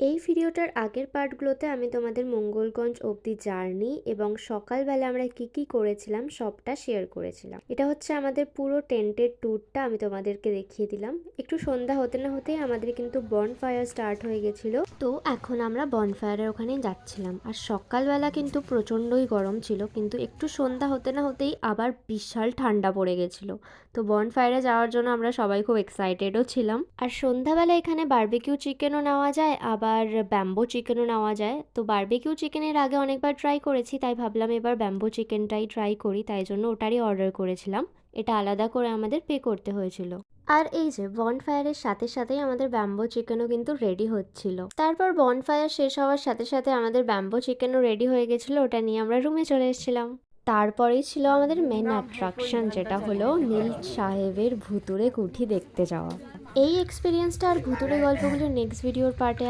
এই ভিডিওটার আগের পার্টগুলোতে আমি তোমাদের মঙ্গলগঞ্জ অবধি জার্নি এবং সকালবেলা আমরা কি করেছিলাম সবটা শেয়ার করেছিলাম। এটা হচ্ছে আমাদের পুরো টেন্টের ট্যুরটা আমি তোমাদেরকে দেখিয়ে দিলাম। একটু সন্ধ্যা হতে না হতেই আমাদের কিন্তু বনফায়ার স্টার্ট হয়ে গেছিল। তো এখন আমরা বনফায়ারের ওখানে যাচ্ছিলাম। আর সকালবেলা কিন্তু প্রচণ্ডই গরম ছিল, কিন্তু একটু সন্ধ্যা হতে না হতেই আবার বিশাল ঠান্ডা পড়ে গেছিল। তো বনফায়ারে যাওয়ার জন্য আমরা সবাই খুব এক্সাইটেডও ছিলাম। আর সন্ধ্যাবেলা এখানে বারবিকিউ চিকেনও নেওয়া যায়, আবার ব্যাম্বো চিকেনও নেওয়া যায়। তো বারবিকিউ চিকেনের আগে অনেকবার ট্রাই করেছি, তাই ভাবলাম এবার ব্যাম্বো চিকেনটাই ট্রাই করি, তাই জন্য ওটারই অর্ডার করেছিলাম। এটা আলাদা করে আমাদের পে করতে হয়েছিল। আর এই যে বনফায়ারের সাথে সাথেই আমাদের ব্যাম্বো চিকেনও কিন্তু রেডি হচ্ছিল। তারপর বনফায়ার শেষ হওয়ার সাথে সাথে আমাদের ব্যাম্বো চিকেনও রেডি হয়ে গেছিলো, ওটা নিয়ে আমরা রুমে চলে এসেছিলাম। তারপরেই ছিল আমাদের মেন অ্যাট্রাকশন, যেটা হলো নীল সাহেবের ভুতুড়ে কুঠি দেখতে যাওয়া। এই এক্সপিরিয়েন্সটা আর ভুতুড়ে গল্পগুলো নেক্সট ভিডিওর পার্টে